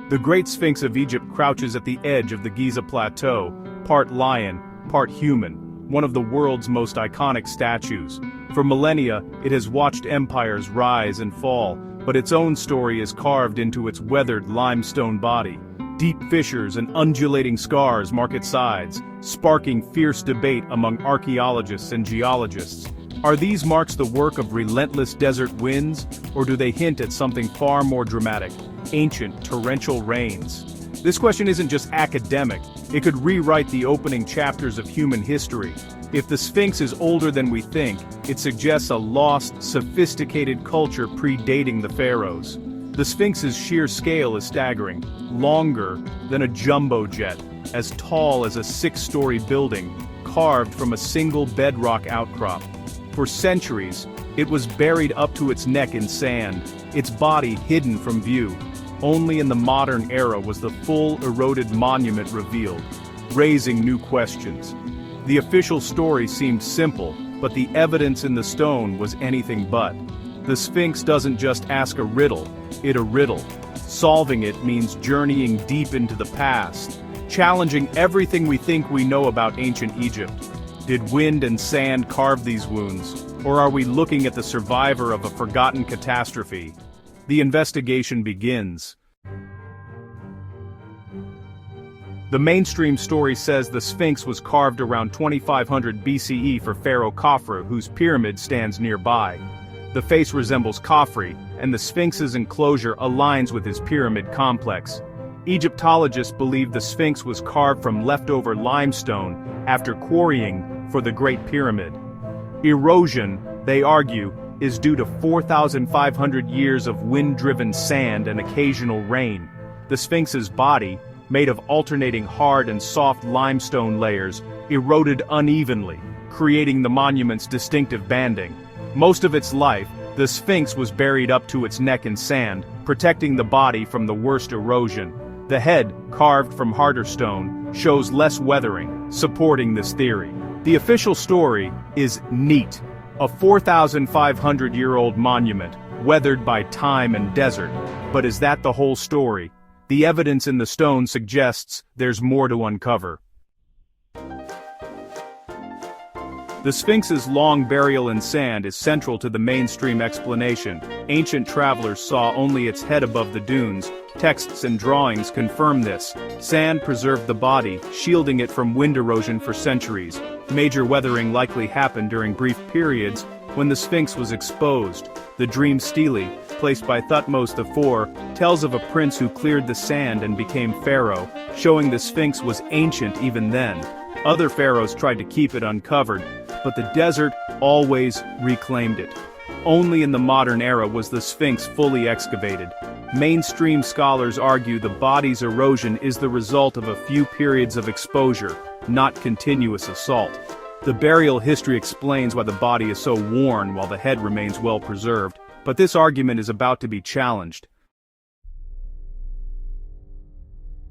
The Great Sphinx of Egypt crouches at the edge of the Giza Plateau, part lion, part human, one of the world's most iconic statues. For millennia, it has watched empires rise and fall, but its own story is carved into its weathered limestone body. Deep fissures and undulating scars mark its sides, sparking fierce debate among archaeologists and geologists. Are these marks the work of relentless desert winds, or do they hint at something far more dramatic? Ancient torrential rains. This question isn't just academic, it could rewrite the opening chapters of human history. If the Sphinx is older than we think, it suggests a lost, sophisticated culture predating the pharaohs. The Sphinx's sheer scale is staggering, longer than a jumbo jet, as tall as a 6-story building, carved from a single bedrock outcrop. For centuries, it was buried up to its neck in sand, its body hidden from view. Only in the modern era was the full eroded monument revealed, raising new questions. The official story seemed simple, but the evidence in the stone was anything but. The Sphinx doesn't just ask a riddle, it's a riddle. Solving it means journeying deep into the past, challenging everything we think we know about ancient Egypt. Did wind and sand carve these wounds, or are we looking at the survivor of a forgotten catastrophe? The investigation begins. The mainstream story says the Sphinx was carved around 2500 BCE for Pharaoh Khafre, whose pyramid stands nearby. The face resembles Khafre, and the Sphinx's enclosure aligns with his pyramid complex. Egyptologists believe the Sphinx was carved from leftover limestone after quarrying for the Great Pyramid. Erosion, they argue, is due to 4,500 years of wind-driven sand and occasional rain. The Sphinx's body, made of alternating hard and soft limestone layers, eroded unevenly, creating the monument's distinctive banding. Most of its life, the Sphinx was buried up to its neck in sand, protecting the body from the worst erosion. The head, carved from harder stone, shows less weathering, supporting this theory. The official story is neat. A 4,500-year-old monument, weathered by time and desert. But is that the whole story? The evidence in the stone suggests there's more to uncover. The Sphinx's long burial in sand is central to the mainstream explanation. Ancient travelers saw only its head above the dunes. Texts and drawings confirm this. Sand preserved the body, shielding it from wind erosion for centuries. Major weathering likely happened during brief periods when the Sphinx was exposed. The dream stele, placed by Thutmose IV, tells of a prince who cleared the sand and became pharaoh, showing the Sphinx was ancient even then. Other pharaohs tried to keep it uncovered, but the desert always reclaimed it. Only in the modern era was the Sphinx fully excavated. Mainstream scholars argue the body's erosion is the result of a few periods of exposure, not continuous assault. The burial history explains why the body is so worn while the head remains well preserved, but this argument is about to be challenged.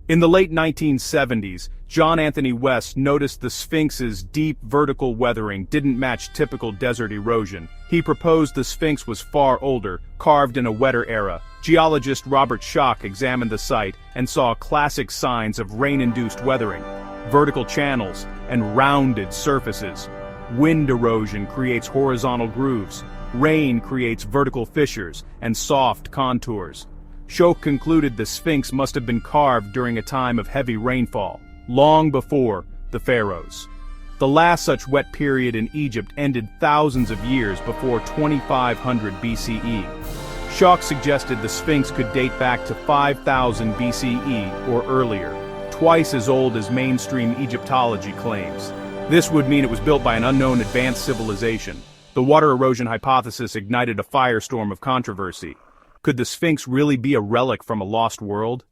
In the late 1970s, John Anthony West noticed the Sphinx's deep vertical weathering didn't match typical desert erosion. He proposed the Sphinx was far older, carved in a wetter era. Geologist Robert Schoch examined the site and saw classic signs of rain-induced weathering. Vertical channels and rounded surfaces. Wind erosion creates horizontal grooves. Rain creates vertical fissures and soft contours. Schoch concluded the Sphinx must have been carved during a time of heavy rainfall, long before the pharaohs. The last such wet period in Egypt ended thousands of years before 2500 BCE. Schoch suggested the Sphinx could date back to 5000 BCE or earlier, twice as old as mainstream Egyptology claims. This would mean it was built by an unknown advanced civilization. The water erosion hypothesis ignited a firestorm of controversy. Could the Sphinx really be a relic from a lost world?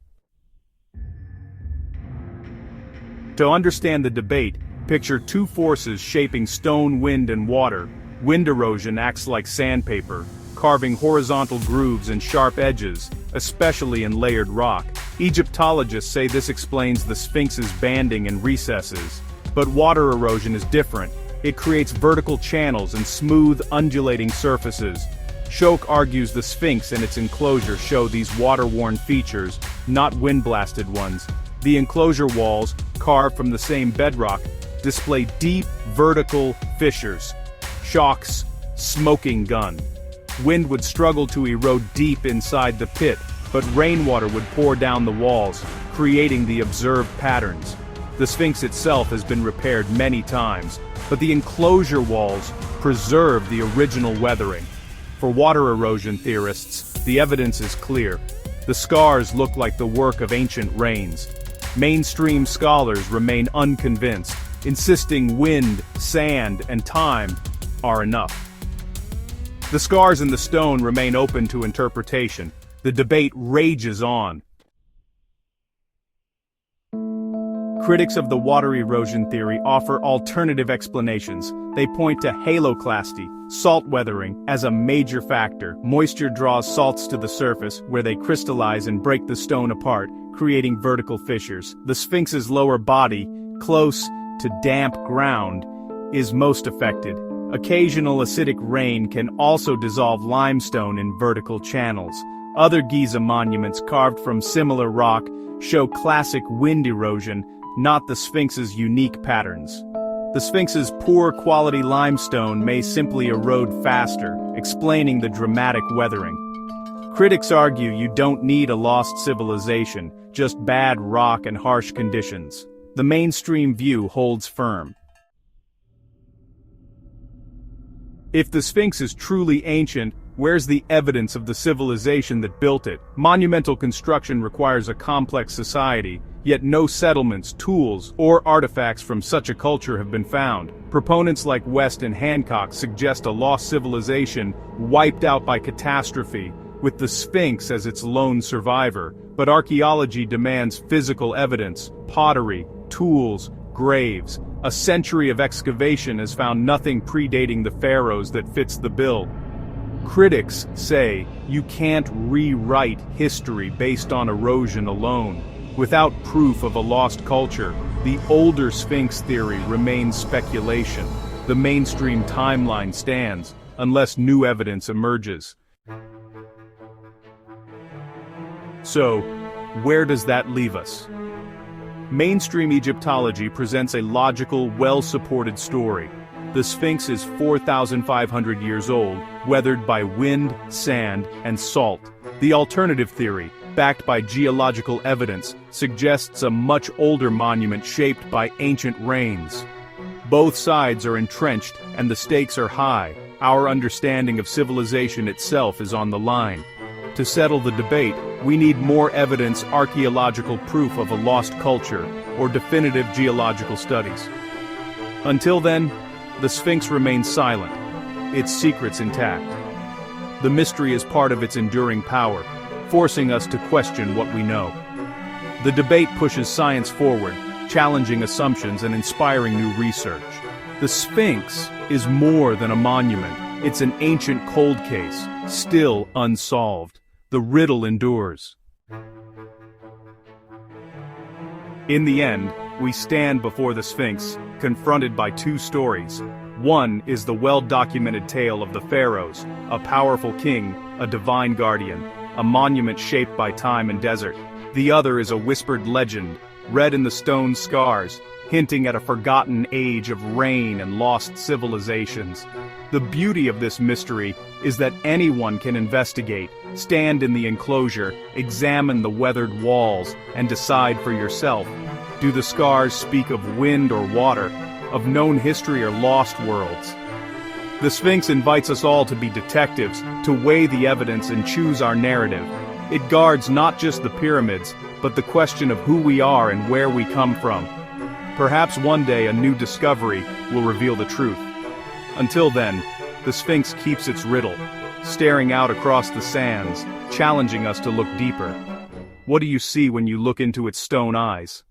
To understand the debate, picture two forces shaping stone, wind, and water. Wind erosion acts like sandpaper, carving horizontal grooves and sharp edges, especially in layered rock. Egyptologists say this explains the Sphinx's banding and recesses. But water erosion is different. It creates vertical channels and smooth, undulating surfaces. Shouk argues the Sphinx and its enclosure show these water-worn features, not wind-blasted ones. The enclosure walls, carved from the same bedrock, display deep, vertical fissures. Shouk's smoking gun. Wind would struggle to erode deep inside the pit, but rainwater would pour down the walls, creating the observed patterns. The Sphinx itself has been repaired many times, but the enclosure walls preserve the original weathering. For water erosion theorists, the evidence is clear. The scars look like the work of ancient rains. Mainstream scholars remain unconvinced, insisting wind, sand, and time are enough. The scars in the stone remain open to interpretation. The debate rages on. Critics of the water erosion theory offer alternative explanations. They point to haloclasty, salt weathering, as a major factor. Moisture draws salts to the surface, where they crystallize and break the stone apart, creating vertical fissures. The Sphinx's lower body, close to damp ground, is most affected. Occasional acidic rain can also dissolve limestone in vertical channels. Other Giza monuments carved from similar rock show classic wind erosion, not the Sphinx's unique patterns. The Sphinx's poor quality limestone may simply erode faster, explaining the dramatic weathering. Critics argue you don't need a lost civilization, just bad rock and harsh conditions. The mainstream view holds firm. If the Sphinx is truly ancient, where's the evidence of the civilization that built it? Monumental construction requires a complex society, yet no settlements, tools, or artifacts from such a culture have been found. Proponents like West and Hancock suggest a lost civilization wiped out by catastrophe, with the Sphinx as its lone survivor. But archaeology demands physical evidence, pottery, tools, graves. A century of excavation has found nothing predating the pharaohs that fits the bill. Critics say you can't rewrite history based on erosion alone. Without proof of a lost culture, the older Sphinx theory remains speculation. The mainstream timeline stands, unless new evidence emerges. So, where does that leave us? Mainstream Egyptology presents a logical, well-supported story. The Sphinx is 4,500 years old, weathered by wind, sand, and salt. The alternative theory, backed by geological evidence, suggests a much older monument shaped by ancient rains. Both sides are entrenched, and the stakes are high. Our understanding of civilization itself is on the line. To settle the debate, we need more evidence, archaeological proof of a lost culture, or definitive geological studies. Until then, the Sphinx remains silent, its secrets intact. The mystery is part of its enduring power, forcing us to question what we know. The debate pushes science forward, challenging assumptions and inspiring new research. The Sphinx is more than a monument. It's an ancient cold case, still unsolved. The riddle endures. In the end, we stand before the Sphinx, confronted by two stories. One is the well-documented tale of the pharaohs, a powerful king, a divine guardian, a monument shaped by time and desert. The other is a whispered legend, read in the stone scars, hinting at a forgotten age of rain and lost civilizations. The beauty of this mystery is that anyone can investigate, stand in the enclosure, examine the weathered walls, and decide for yourself. Do the scars speak of wind or water, of known history or lost worlds? The Sphinx invites us all to be detectives, to weigh the evidence and choose our narrative. It guards not just the pyramids, but the question of who we are and where we come from. Perhaps one day a new discovery will reveal the truth. Until then, the Sphinx keeps its riddle, staring out across the sands, challenging us to look deeper. What do you see when you look into its stone eyes?